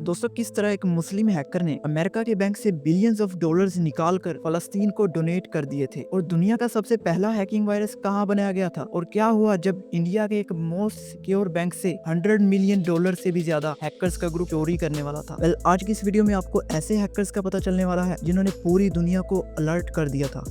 दोस्तों, किस तरह एक मुस्लिम हैकर ने अमेरिका के बैंक से बिलियंस ऑफ डॉलर्स निकाल कर फलस्तीन को डोनेट कर दिए थे। और दुनिया का सबसे पहला हैकिंग वायरस कहाँ बनाया गया था और क्या हुआ जब इंडिया के एक मोस्ट सिक्योर बैंक से 100 मिलियन डॉलर से भी ज्यादा हैकर्स का ग्रुप चोरी करने वाला था। आज की इस वीडियो में आपको ऐसे हैकर्स का पता चलने वाला है जिन्होंने पूरी दुनिया को अलर्ट कर दिया था।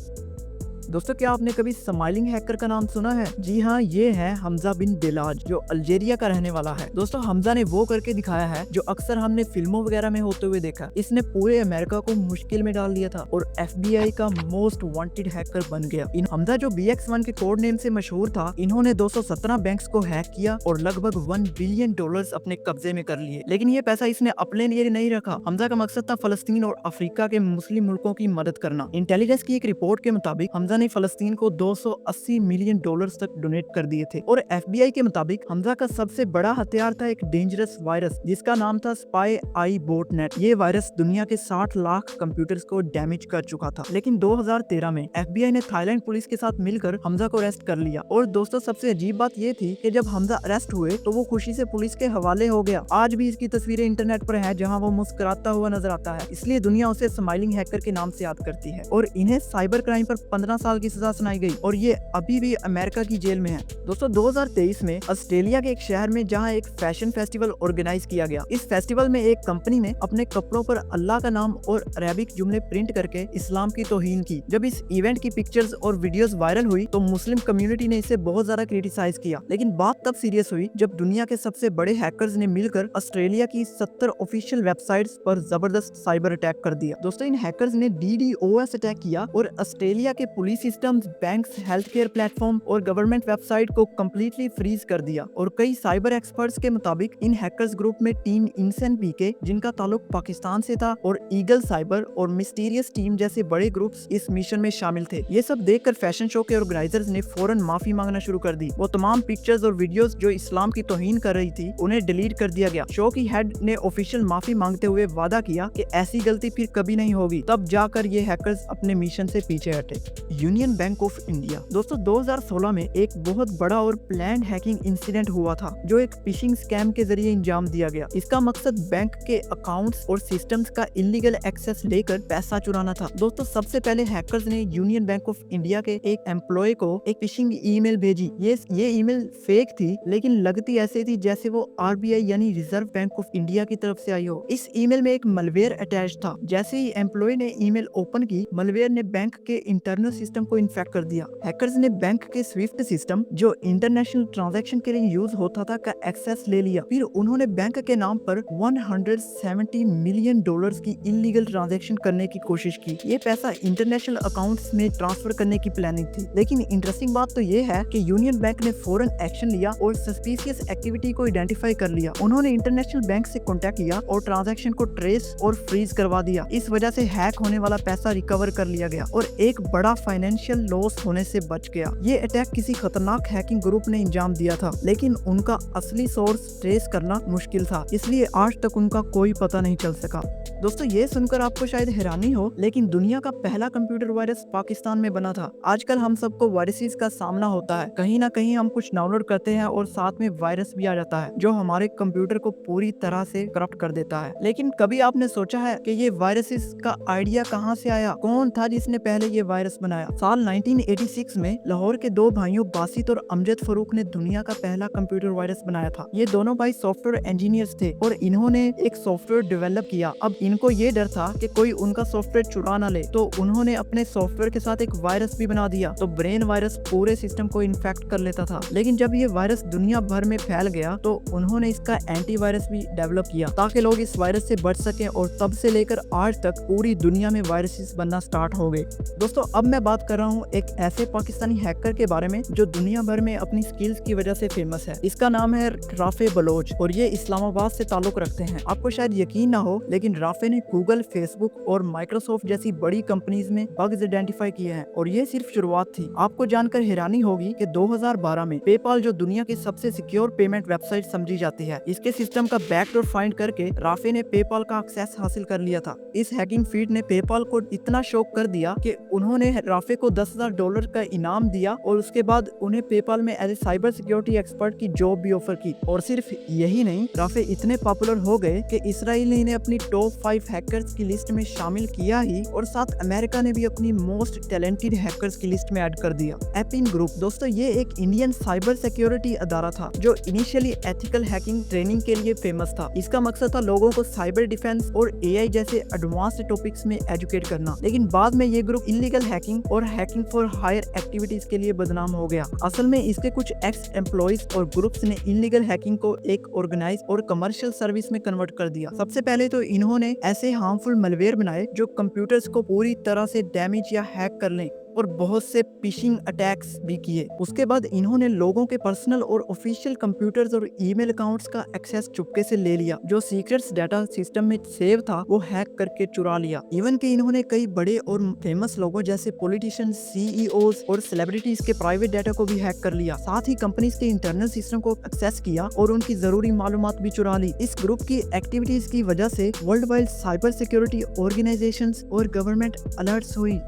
दोस्तों, क्या आपने कभी स्माइलिंग हैकर का नाम सुना है? जी हाँ, ये है हमजा बिन बेलाज, जो अल्जीरिया का रहने वाला है। दोस्तों, हमजा ने वो करके दिखाया है जो अक्सर हमने फिल्मों वगैरह में होते हुए देखा। इसने पूरे अमेरिका को मुश्किल में डाल दिया था और FBI का मोस्ट वांटेड हैकर बन गया। हमजा, जो BX1 के कोड नेम से मशहूर था, इन्होंने 217 बैंक्स को हैक किया और लगभग $1 बिलियन अपने कब्जे में कर लिए। लेकिन ये पैसा इसने अपने लिए नहीं रखा। हमजा का मकसद था फलस्तीन और अफ्रीका के मुस्लिम मुल्कों की मदद करना। इंटेलिजेंस की एक रिपोर्ट के मुताबिक हमजा ने फलस्तीन को $280 मिलियन तक डोनेट कर दिए थे। और FBI के मुताबिक हमजा का सबसे बड़ा हथियार था एक डेंजरस वायरस जिसका नाम था स्पाई आई बोट नेट। ये वायरस दुनिया के 60 लाख कंप्यूटर्स को डैमेज कर चुका था। लेकिन 2013 में FBI ने थाईलैंड पुलिस के साथ मिलकर हमजा को अरेस्ट कर लिया। और दोस्तों, सबसे अजीब बात ये थी कि जब हमजा अरेस्ट हुए तो वो खुशी से पुलिस के हवाले हो गया। आज भी इसकी तस्वीरें इंटरनेट पर है जहाँ वो मुस्कुराता हुआ नजर आता है। इसलिए दुनिया उसे स्माइलिंग हैकर के नाम से याद करती है। और इन्हें साइबर क्राइम पर 15 साल की सजा सुनाई गई और ये अभी भी अमेरिका की जेल में है। दोस्तों, 2023 में ऑस्ट्रेलिया के एक शहर में जहां एक फैशन फेस्टिवल ऑर्गेनाइज किया गया। इस फेस्टिवल में एक कंपनी ने अपने कपड़ों पर अल्लाह का नाम और अरबिक जुमले प्रिंट करके इस्लाम की तौहीन की। जब इस इवेंट की पिक्चर्स और वीडियोस वायरल हुई तो मुस्लिम कम्युनिटी ने इसे बहुत ज्यादा क्रिटिसाइज किया। लेकिन बात तब सीरियस हुई जब दुनिया के सबसे बड़े हैकर्स ने मिलकर ऑस्ट्रेलिया की 70 ऑफिशियल वेबसाइट्स पर जबरदस्त साइबर अटैक कर दिया। दोस्तों, इन हैकर्स ने DDoS अटैक किया और ऑस्ट्रेलिया के police system, banks, health care platform और गवर्नमेंट वेबसाइट को कम्प्लीटली फ्रीज कर दिया। और कई साइबर एक्सपर्ट्स के मुताबिक इन हैकर्स ग्रुप में टीम इनसेन पीके, जिनका ताल्लुक पाकिस्तान से था, और ईगल साइबर और मिस्टीरियस टीम जैसे बड़े ग्रुप्स इस मिशन में शामिल थे। ये सब देखकर फैशन शो के ऑर्गेनाइजर्स ने फौरन माफी मांगना शुरू कर दी। वो तमाम पिक्चर्स और वीडियोस जो इस्लाम की तौहीन कर रही थी उन्हें डिलीट कर दिया गया। शो की हेड ने ऑफिशियल माफी मांगते हुए वादा किया कि ऐसी गलती फिर कभी नहीं होगी। तब जाकर ये हैकर्स अपने मिशन से पीछे हटे। Union bank of India. दोस्तों, 2016 में एक बहुत बड़ा और प्लान्ड हैकिंग इंसिडेंट हुआ था जो एक फिशिंग स्कैम के जरिए अंजाम दिया गया। इसका मकसद बैंक के अकाउंट्स और सिस्टम्स का इलीगल एक्सेस लेकर पैसा चुराना था। दोस्तों, सबसे पहले हैकर्स ने यूनियन बैंक ऑफ इंडिया के एक एम्प्लॉय को एक फिशिंग ईमेल भेजी। ये ईमेल फेक थी लेकिन लगती ऐसे थी जैसे वो RBI यानी रिजर्व बैंक ऑफ इंडिया की तरफ से आई हो। इस ईमेल में एक मलवेयर अटैच था। जैसे ही एम्प्लॉय ने ईमेल ओपन की, मलवेयर ने बैंक के इंटरनल सिस्टम को इन्फेक्ट कर दिया। हैकर्स ने बैंक के स्विफ्ट सिस्टम, जो इंटरनेशनल ट्रांजैक्शन के लिए यूज होता था, का एक्सेस ले लिया। फिर उन्होंने बैंक के नाम पर $170 मिलियन की इलीगल ट्रांजैक्शन करने की कोशिश की। ये पैसा इंटरनेशनल अकाउंट्स में ट्रांसफर करने की प्लानिंग थी। लेकिन इंटरेस्टिंग बात तो ये है कि यूनियन बैंक ने फौरन एक्शन लिया और सस्पिशियस एक्टिविटी को आइडेंटिफाई कर लिया। उन्होंने इंटरनेशनल बैंक से कॉन्टेक्ट किया और ट्रांजैक्शन को ट्रेस और फ्रीज करवा दिया। इस वजह से हैक होने वाला पैसा रिकवर कर लिया गया और एक बड़ा फाइनेंशियल लॉस होने से बच गया। ये अटैक किसी खतरनाक हैकिंग ग्रुप ने अंजाम दिया था, लेकिन उनका असली सोर्स ट्रेस करना मुश्किल था, इसलिए आज तक उनका कोई पता नहीं चल सका। दोस्तों, ये सुनकर आपको शायद हैरानी हो, लेकिन दुनिया का पहला कंप्यूटर वायरस पाकिस्तान में बना था। आजकल हम सबको वायरसेस का सामना होता है। कहीं ना कहीं हम कुछ डाउनलोड करते हैं और साथ में वायरस भी आ जाता है जो हमारे कंप्यूटर को पूरी तरह से करप्ट कर देता है। लेकिन कभी आपने सोचा है कि ये वायरसेस का आइडिया कहाँ से आया? कौन था जिसने पहले ये वायरस बनाया? साल 1986 में लाहौर के दो भाइयों बासित और अमजद फरूक ने दुनिया का पहला कंप्यूटर वायरस बनाया था। ये दोनों भाई सॉफ्टवेयर इंजीनियर्स थे और इन्होंने एक सॉफ्टवेयर डेवलप किया। अब इनको ये डर था कि कोई उनका सॉफ्टवेयर चुरा ना ले, तो उन्होंने अपने सॉफ्टवेयर के साथ एक वायरस भी बना दिया। तो ब्रेन वायरस पूरे सिस्टम को इन्फेक्ट कर लेता था। लेकिन जब ये वायरस दुनिया भर में फैल गया तो उन्होंने इसका एंटीवायरस भी डेवलप किया ताकि लोग इस वायरस से बच सकें। और तब से लेकर आज तक पूरी दुनिया में वायरसेस बनना स्टार्ट हो गए। दोस्तों, अब मैं बात कर रहा हूँ एक ऐसे पाकिस्तानी हैकर के बारे में जो दुनिया भर में अपनी स्किल्स की वजह से फेमस है। इसका नाम है राफे बलोच और ये इस्लामाबाद से ताल्लुक रखते हैं। आपको शायद यकीन ना हो, लेकिन राफे राफे ने गूगल, फेसबुक और माइक्रोसॉफ्ट जैसी बड़ी कंपनीज में बग्स आइडेंटिफाई किए हैं और ये सिर्फ शुरुआत थी। आपको जानकर हैरानी होगी कि 2012 में पेपाल, जो दुनिया की सबसे सिक्योर पेमेंट वेबसाइट समझी जाती है, इसके सिस्टम का बैकडोर फाइंड करके राफे ने पेपाल का एक्सेस हासिल कर लिया था। इस हैकिंग फीड ने पेपाल को इतना शॉक कर दिया कि उन्होंने राफे को $10,000 का इनाम दिया और उसके बाद उन्हें पेपाल में as a cyber security expert की जॉब भी ऑफर की। और सिर्फ यही नहीं, राफे इतने पॉपुलर हो गए कि इसराइल ने इन्हें अपनी टॉप 5 हैकर्स की लिस्ट में शामिल किया ही और साथ अमेरिका ने भी अपनी मोस्ट टैलेंटेड हैकर्स की लिस्ट में ऐड कर दिया। एपिन ग्रुप दोस्तों, ये एक इंडियन साइबर सिक्योरिटी अदारा था जो इनिशियली एथिकल हैकिंग ट्रेनिंग के लिए फेमस था। इसका मकसद था लोगों को साइबर डिफेंस और एआई जैसे एडवांस्ड टॉपिक्स में एजुकेट करना, लेकिन बाद में ये ग्रुप इलीगल हैकिंग और हैकिंग फॉर हायर एक्टिविटीज के लिए बदनाम हो गया। असल में इसके कुछ एक्स एम्प्लॉइज और ग्रुप्स ने इलीगल हैकिंग को एक ऑर्गेनाइज और कमर्शियल सर्विस में कन्वर्ट कर दिया। सबसे पहले तो इन्होंने ऐसे हार्मफुल मलवेयर बनाए जो कंप्यूटर्स को पूरी तरह से डैमेज या हैक कर लें और बहुत से फिशिंग अटैक्स भी किए। उसके बाद इन्होंने लोगों के पर्सनल और ऑफिशियल कंप्यूटर्स और ईमेल अकाउंट्स का एक्सेस चुपके से ले लिया। जो सीक्रेट्स डाटा सिस्टम में सेव था वो हैक करके चुरा लिया। इवन कि इन्होंने कई बड़े और फेमस लोगों जैसे पॉलिटिशियन, सीईओज और सेलिब्रिटीज के प्राइवेट डाटा को भी हैक कर लिया। साथ ही कंपनीज के इंटरनल सिस्टम को एक्सेस किया और उनकी जरूरी मालूमात भी चुरा ली। इस ग्रुप की एक्टिविटीज की वजह से world wide cyber security organisations और गवर्नमेंट अलर्ट्स हुई।